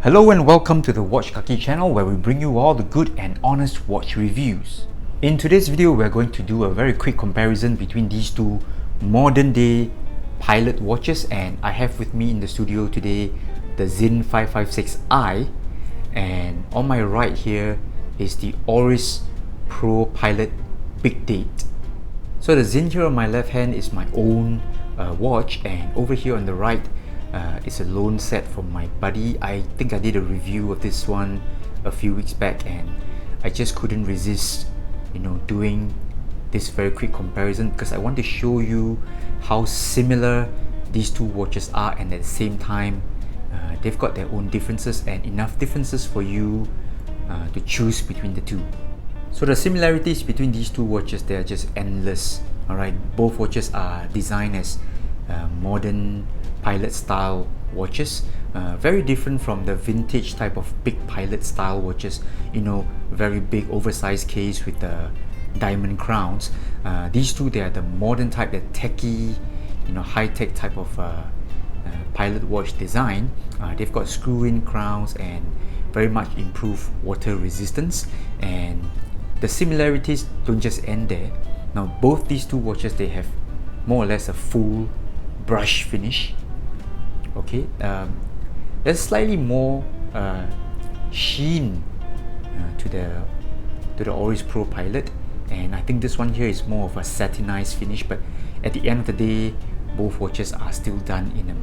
Hello and welcome to the Watch Kaki channel, where we bring you all the good and honest watch reviews. In today's video, we're going to do a very quick comparison between these two modern day pilot watches, and I have with me in the studio today the Sinn 556i, and on my right here is the Oris ProPilot Big Date. So the Sinn here on my left hand is my own watch, and over here on the right it's a loan set from my buddy. I think I did a review of this one a few weeks back, and I just couldn't resist, doing this very quick comparison because I want to show you how similar these two watches are, and at the same time they've got their own differences, and enough differences for you to choose between the two. So the similarities between these two watches, they are just endless. Alright, both watches are designed as modern pilot style watches, very different from the vintage type of big pilot style watches, very big oversized case with the diamond crowns. These two, they are the modern type, the techie, high-tech type of pilot watch design. They've got screw-in crowns and very much improved water resistance, and the similarities don't just end there. Now both these two watches, they have more or less a full brush finish. Okay, there's slightly more sheen to the Oris ProPilot, and I think this one here is more of a satinized finish, but at the end of the day, both watches are still done in a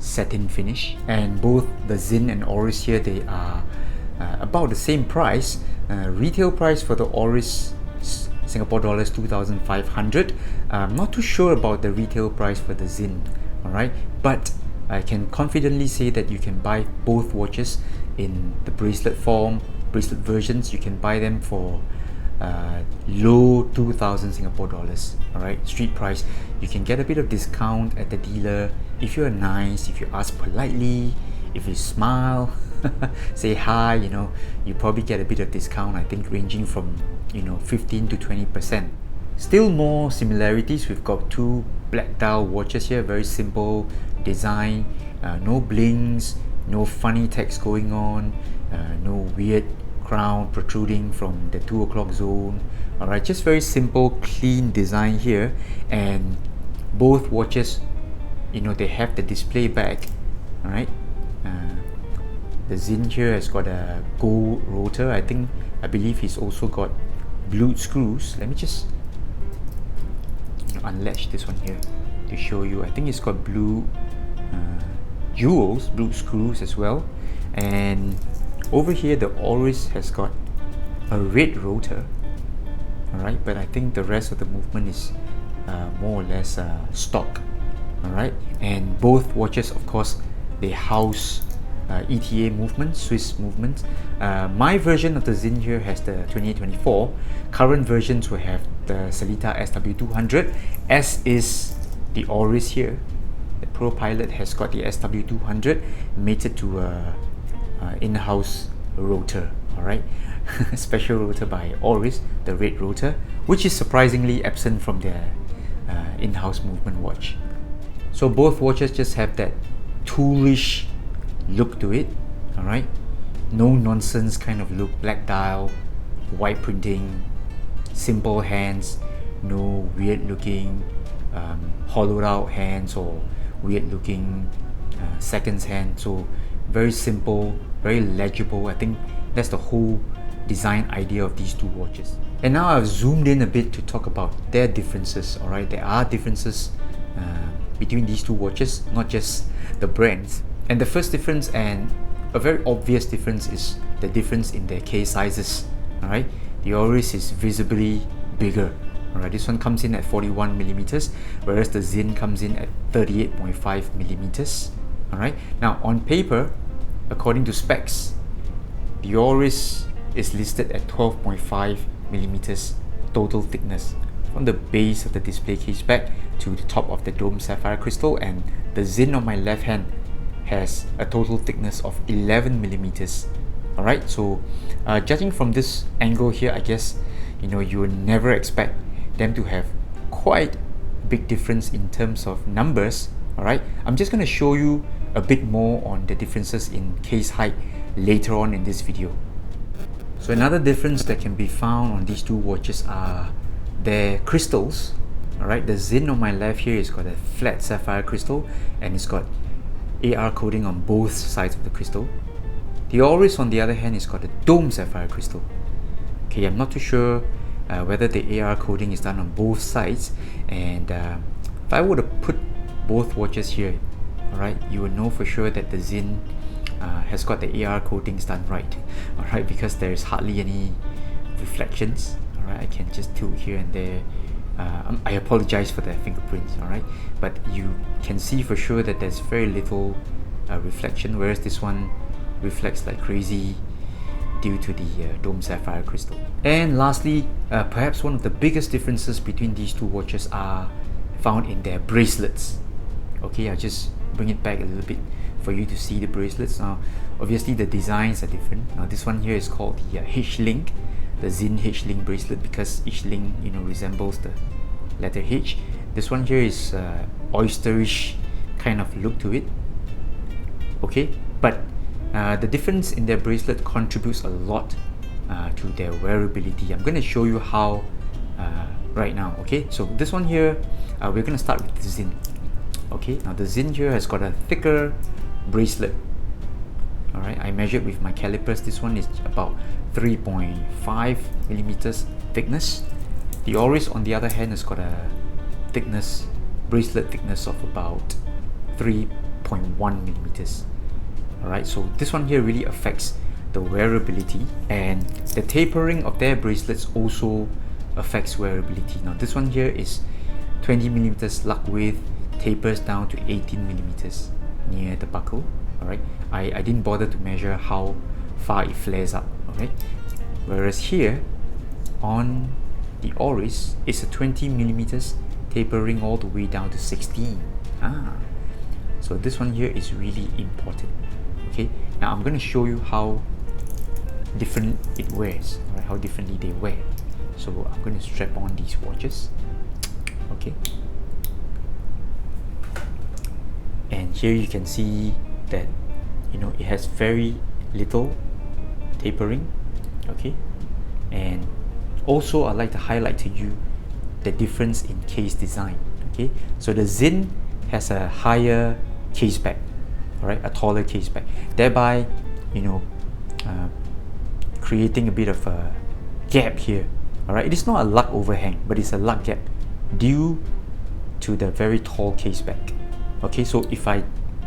satin finish. And both the Sinn and Oris here, they are about the same price. Retail price for the Oris, Singapore dollars 2,500. I'm not too sure about the retail price for the Sinn, alright, but I can confidently say that you can buy both watches in the bracelet form, bracelet versions. You can buy them for low 2,000 Singapore dollars, alright, street price. You can get a bit of discount at the dealer if you're nice, if you ask politely, if you smile, say hi, you probably get a bit of discount, I think ranging from 15 to 20%. Still more similarities. We've got two black dial watches here, very simple design, no blings, no funny text going on, no weird crown protruding from the 2 o'clock zone. Alright, just very simple, clean design here. And both watches, they have the display back. Alright, the Sinn here has got a gold rotor. I believe he's also got blued screws. Let me just unlatch this one here to show you. I think it's got blue jewels, blue screws as well. And over here the Oris has got a red rotor, alright, but I think the rest of the movement is more or less stock. Alright, and both watches, of course, they house ETA movement, Swiss movement. My version of the Sinn here has the 2824. Current versions will have the Sellita SW200, as is the Oris here. The ProPilot has got the SW200 mated to a in-house rotor. Alright, special rotor by Oris, the red rotor, which is surprisingly absent from their in-house movement watch. So both watches just have that toolish look to it. Alright, no nonsense kind of look, black dial, white printing, simple hands, no weird looking hollowed out hands or weird looking seconds hand. So very simple, very legible. I think that's the whole design idea of these two watches. And now I've zoomed in a bit to talk about their differences. Alright, there are differences between these two watches, not just the brands. And the first difference, and a very obvious difference, is the difference in their case sizes. Alright, the Oris is visibly bigger. Alright, this one comes in at 41 millimeters, whereas the Sinn comes in at 38.5 millimeters. Alright, now on paper, according to specs, the Oris is listed at 12.5 millimeters total thickness from the base of the display case back to the top of the dome sapphire crystal, and the Sinn on my left hand has a total thickness of 11 millimeters. Alright, so judging from this angle here, I guess you would never expect them to have quite a big difference in terms of numbers. Alright, I'm just going to show you a bit more on the differences in case height later on in this video. So another difference that can be found on these two watches are their crystals. Alright, the Sinn on my left here is got a flat sapphire crystal and it's got AR coating on both sides of the crystal. The Oris on the other hand is got a dome sapphire crystal. Okay, I'm not too sure whether the AR coating is done on both sides, and if I were to put both watches here, alright, you will know for sure that the Sinn has got the AR coatings done right, alright, because there is hardly any reflections. Alright, I can just tilt here and there. I apologize for the fingerprints, alright, but you can see for sure that there's very little reflection, whereas this one reflects like crazy due to the dome sapphire crystal. And lastly, perhaps one of the biggest differences between these two watches are found in their bracelets. Okay, I'll just bring it back a little bit for you to see the bracelets. Now, obviously the designs are different. Now, this one here is called the H-Link, the Sinn H-Link bracelet, because each link, you know, resembles the letter H. This one here is oysterish kind of look to it. Okay, but the difference in their bracelet contributes a lot to their wearability. I'm going to show you how right now. Okay, so this one here, we're going to start with the Sinn. Okay, now the Sinn here has got a thicker bracelet. Alright, I measured with my calipers. This one is about 3.5 millimeters thickness. The Oris on the other hand has got a thickness, bracelet thickness of about 3.1 millimeters. Alright, so this one here really affects the wearability, and the tapering of their bracelets also affects wearability. Now this one here is 20 millimeters lug width, tapers down to 18 millimeters near the buckle. Alright, I didn't bother to measure how far it flares up. Alright, whereas here on the Oris it's a 20 millimeters tapering all the way down to 16. So this one here is really important. Okay, now I'm going to show you how different it wears, right? How differently they wear. So I'm going to strap on these watches. Okay, and here you can see that, you know, it has very little tapering. Okay, and also I'd like to highlight to you the difference in case design. Okay, so the Sinn has a higher case back, alright, a taller case back, thereby, you know, creating a bit of a gap here. Alright, it is not a lug overhang, but it's a lug gap due to the very tall case back. Okay, so if I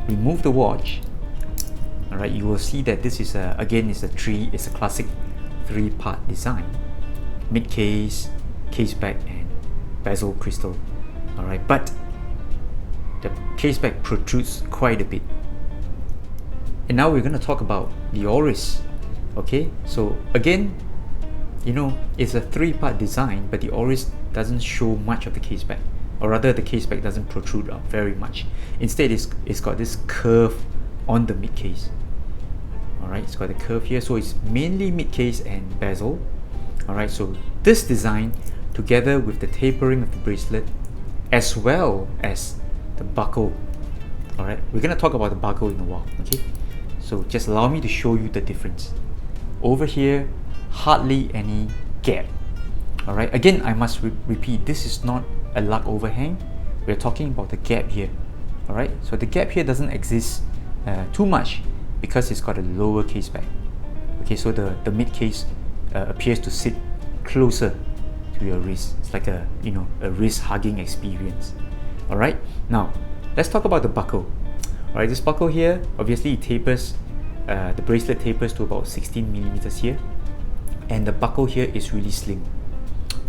remove the watch, alright, you will see that this is again it's a classic three-part design: mid case, case back, and bezel crystal. Alright, but the case back protrudes quite a bit. And now we're going to talk about the Oris. Okay, so again, you know, it's a three-part design, but the Oris doesn't show much of the case back, or rather the case back doesn't protrude up very much. Instead, it's got this curve on the mid case. Alright, it's got a curve here, so it's mainly mid case and bezel. Alright, so this design, together with the tapering of the bracelet as well as the buckle. Alright, we're going to talk about the buckle in a while. Okay, so just allow me to show you the difference. Over here, hardly any gap. Alright, again I must repeat, this is not a lug overhang. We're talking about the gap here. Alright, so the gap here doesn't exist too much because it's got a lower case back. Okay, so the mid case appears to sit closer to your wrist. It's like a, you know, a wrist hugging experience. Alright, now let's talk about the buckle. Alright, this buckle here, obviously it tapers, the bracelet tapers to about 16 millimeters here, and the buckle here is really slim.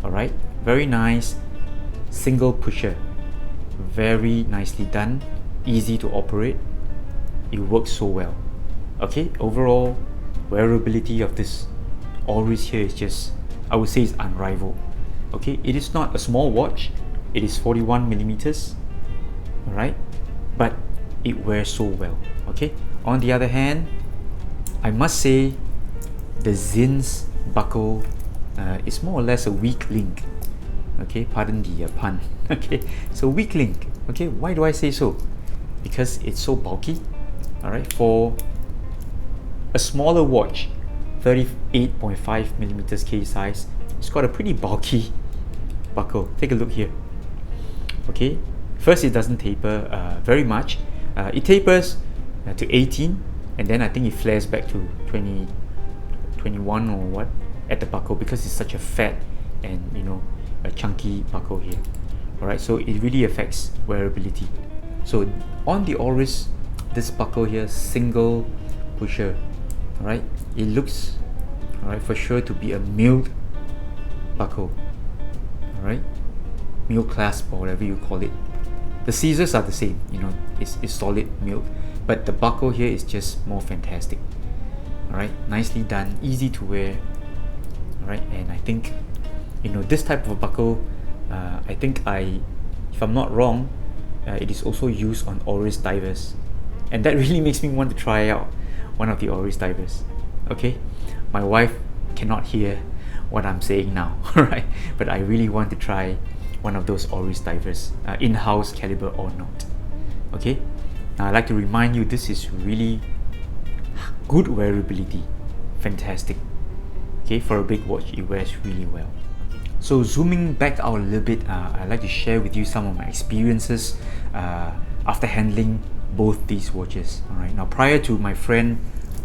Alright, very nice, single pusher, very nicely done, easy to operate, it works so well. Okay, overall wearability of this Oris here is just, I would say, it's unrivaled. Okay, it is not a small watch, it is 41 millimeters. Alright, but it wears so well. Okay, on the other hand, I must say the Sinn's buckle is more or less a weak link. Okay, pardon the pun. Okay, so weak link. Okay, why do I say so? Because it's so bulky. All right, for a smaller watch, 38.5 millimeters case size, it's got a pretty bulky buckle. Take a look here. Okay, first it doesn't taper very much. It tapers to 18, and then I think it flares back to 20, 21 or what at the buckle, because it's such a fat and a chunky buckle here. All right, so it really affects wearability. So on the Oris, this buckle here, single pusher. All right, it looks, all right, for sure to be a milled buckle. All right, milled clasp or whatever you call it. The scissors are the same, it's solid milled, but the buckle here is just more fantastic. All right, nicely done, easy to wear. All right, and I think this type of a buckle, I think if I'm not wrong, it is also used on Oris divers, and that really makes me want to try out one of the Oris divers. Okay, my wife cannot hear what I'm saying now, right? But I really want to try one of those Oris divers, in-house caliber or not. Okay, now I'd like to remind you, this is really good wearability, fantastic. Okay, for a big watch, it wears really well. So zooming back out a little bit, I'd like to share with you some of my experiences after handling both these watches. Alright, now prior to my friend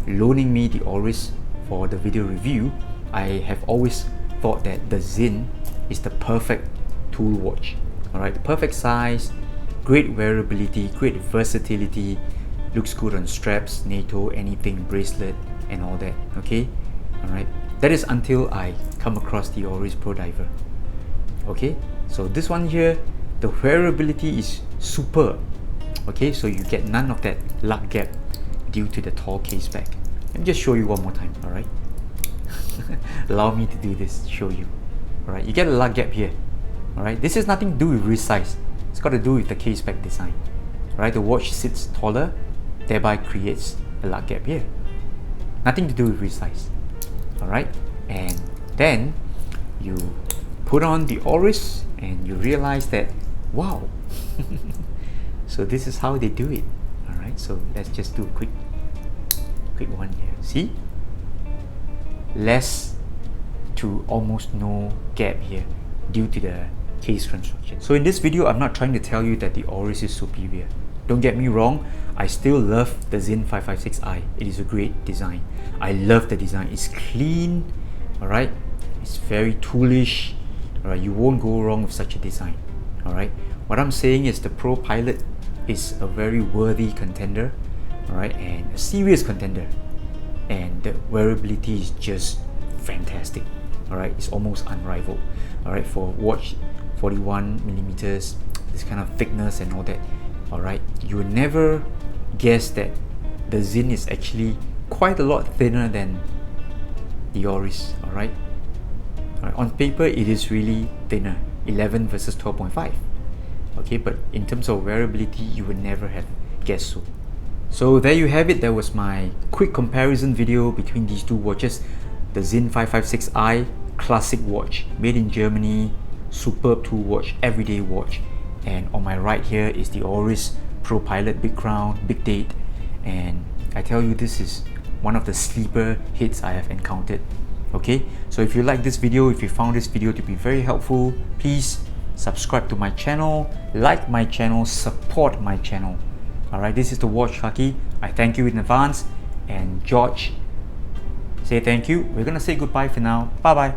loaning me the Oris for the video review, I have always thought that the Sinn is the perfect tool watch. Alright, the perfect size, great wearability, great versatility, looks good on straps, NATO, anything, bracelet and all that. Okay, alright. That is until I come across the Oris Pro Diver. Okay, so this one here, the wearability is superb. Okay, so you get none of that lug gap due to the tall case back. Let me just show you one more time, alright? Allow me to do this, show you. Alright, you get a lug gap here. Alright, this has nothing to do with wrist size. It's got to do with the case back design. Alright, the watch sits taller, thereby creates a lug gap here. Nothing to do with wrist size. Alright, and then you put on the Oris and you realize that, wow. So this is how they do it. Alright, so let's just do a quick one here. See? Less to almost no gap here due to the case construction. So in this video, I'm not trying to tell you that the Oris is superior. Don't get me wrong, I still love the Sinn 556i. It is a great design. I love the design. It's clean, alright? It's very toolish, alright? You won't go wrong with such a design, alright? What I'm saying is the ProPilot is a very worthy contender, alright? And a serious contender. And the wearability is just fantastic, alright? It's almost unrivaled, alright? For watch 41 millimeters, this kind of thickness and all that, alright, you will never guess that the Sinn is actually quite a lot thinner than the Oris. Alright, on paper it is really thinner, 11 versus 12.5. Okay, but in terms of wearability, you would never have guessed so. So there you have it. That was my quick comparison video between these two watches. The Sinn 556i, classic watch, made in Germany, superb tool watch, everyday watch. And on my right here is the Oris ProPilot Big Date, and I tell you, this is one of the sleeper hits I have encountered. Okay, so if you like this video, if you found this video to be very helpful, please subscribe to my channel, like my channel, support my channel. Alright, this is the Watch Kaki. I thank you in advance, and George, say thank you. We're gonna say goodbye for now. Bye bye.